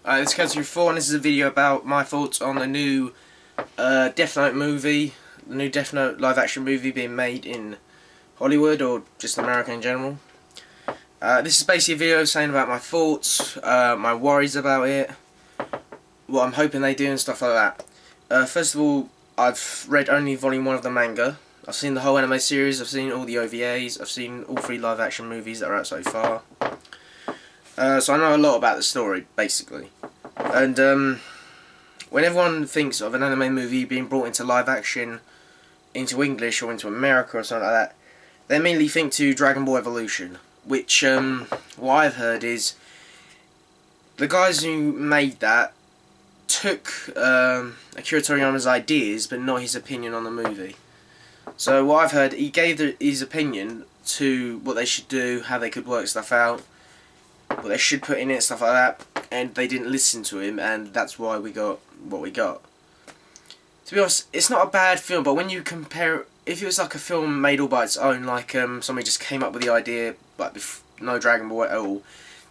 This is Counter 4 and this is a video about my thoughts on the new Death Note movie, the new Death Note live action movie being made in Hollywood or just America in general. This is basically a video saying about my thoughts, my worries about it, what I'm hoping they do and stuff like that. First of all, I've read only volume 1 of the manga. I've seen the whole anime series, I've seen all the OVAs, I've seen all 3 live action movies that are out so far. So I know a lot about the story, basically. And when everyone thinks of an anime movie being brought into live action, into English or into America or something like that, they immediately think to Dragon Ball Evolution, which what I've heard is the guys who made that took Akira Toriyama's ideas but not his opinion on the movie. So what I've heard, he gave his opinion to what they should do, how they could work stuff out, what they should put in it, stuff like that, and they didn't listen to him, and that's why we got what we got. To be honest, it's not a bad film, but when you compare, if it was like a film made all by its own, like somebody just came up with the idea, but with no Dragon Ball at all,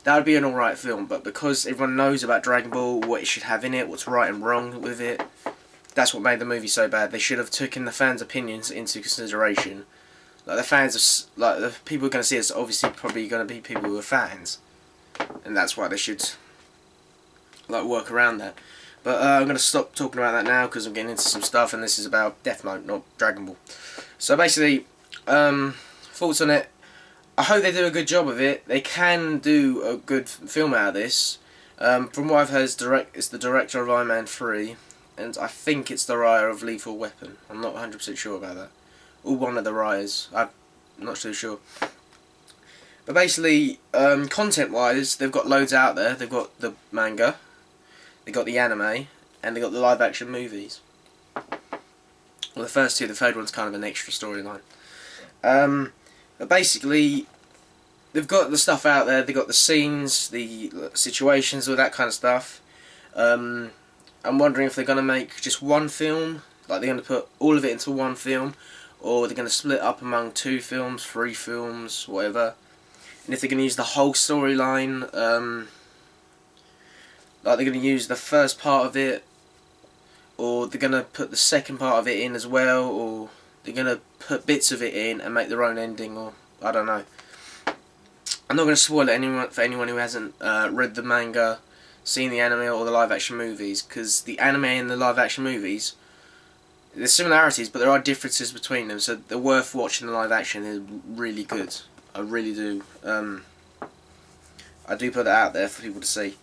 that would be an alright film. But because everyone knows about Dragon Ball, what it should have in it, what's right and wrong with it, that's what made the movie so bad. They should have taken the fans' opinions into consideration. Like the fans, like the people who are going to see us, obviously probably going to be people who are fans. And that's why they should like work around that. But I'm going to stop talking about that now because I'm getting into some stuff, and this is about Death Note, not Dragon Ball. So basically, thoughts on it. I hope they do a good job of it. They can do a good film out of this. From what I've heard, it's the director of Iron Man 3, and I think it's the writer of Lethal Weapon. I'm not 100% sure about that. Or one of the writers. I'm not too sure. But basically, content-wise, they've got loads out there. They've got the manga, they've got the anime, and they've got the live-action movies. Well, the first two, the third one's kind of an extra storyline. But basically, they've got the stuff out there. They've got the scenes, the situations, all that kind of stuff. I'm wondering if they're going to make just one film, like they're going to put all of it into one film, or they're going to split up among 2 films, 3 films, whatever. And if they're going to use the whole storyline, like they're going to use the first part of it, or they're going to put the second part of it in as well, or they're going to put bits of it in and make their own ending, or I don't know. I'm not going to spoil it for anyone who hasn't read the manga, seen the anime or the live action movies, because the anime and the live action movies, there's similarities but there are differences between them, so they're worth watching. The live action is really good. I really do. I do put that out there for people to see.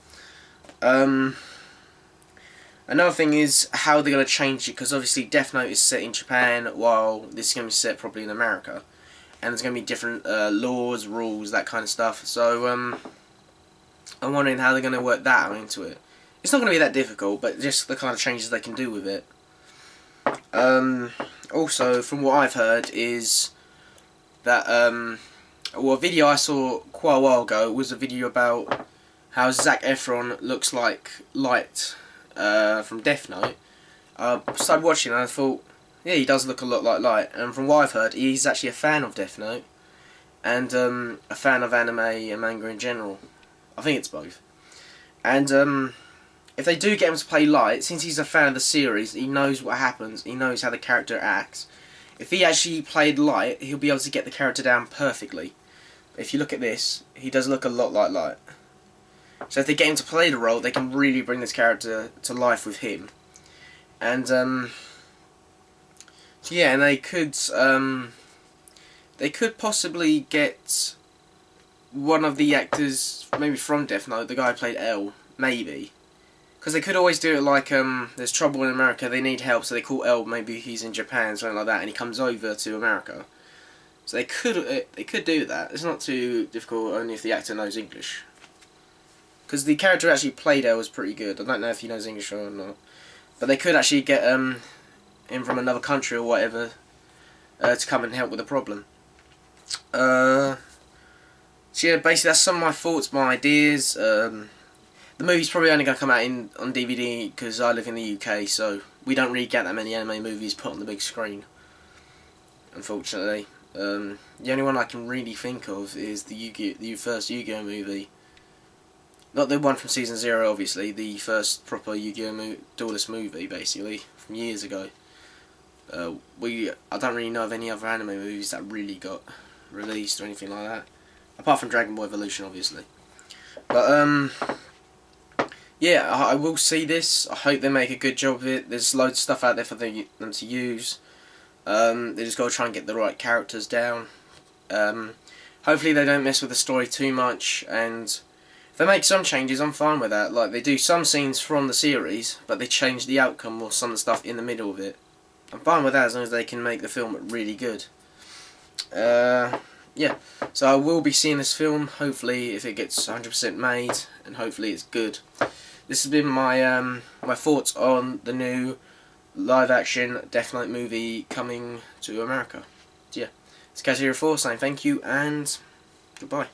Another thing is how they're going to change it, because obviously Death Note is set in Japan while this is going to be set probably in America. And there's going to be different laws, rules, that kind of stuff. So I'm wondering how they're going to work that out into it. It's not going to be that difficult, but just the kind of changes they can do with it. Also, from what I've heard is that well, a video I saw quite a while ago was a video about how Zac Efron looks like Light from Death Note. I started watching and I thought, yeah, he does look a lot like Light. And from what I've heard, he's actually a fan of Death Note and a fan of anime and manga in general. I think it's both. And if they do get him to play Light, since he's a fan of the series, he knows what happens, he knows how the character acts. If he actually played Light, he'll be able to get the character down perfectly. If you look at this, he does look a lot like Light. So if they get him to play the role, they can really bring this character to life with him. And so yeah, and they could possibly get one of the actors, maybe from Death Note, the guy who played L, maybe. Because they could always do it like, there's trouble in America, they need help, so they call L, maybe he's in Japan, something like that, and he comes over to America. So they could do that. It's not too difficult, only if the actor knows English. Because the character who actually played L was pretty good. I don't know if he knows English or not. But they could actually get him from another country or whatever to come and help with the problem. So yeah, basically that's some of my thoughts, my ideas. The movie's probably only going to come out on DVD because I live in the UK, so we don't really get that many anime movies put on the big screen, unfortunately. The only one I can really think of is the first Yu-Gi-Oh movie, Not the one from Season 0, obviously, the first proper Yu-Gi-Oh! Duelist movie, basically, from years ago. I don't really know of any other anime movies that really got released or anything like that. Apart from Dragon Ball Evolution, obviously. But, yeah, I will see this. I hope they make a good job of it. There's loads of stuff out there for them to use. They just got to try and get the right characters down. Hopefully they don't mess with the story too much, and if they make some changes, I'm fine with that. Like, they do some scenes from the series, but they change the outcome or some of the stuff in the middle of it. I'm fine with that as long as they can make the film really good. Yeah, so I will be seeing this film, hopefully, if it gets 100% made, and hopefully it's good. This has been my my thoughts on the new live-action Death Note movie coming to America. So yeah, it's Kaz04 saying thank you and goodbye.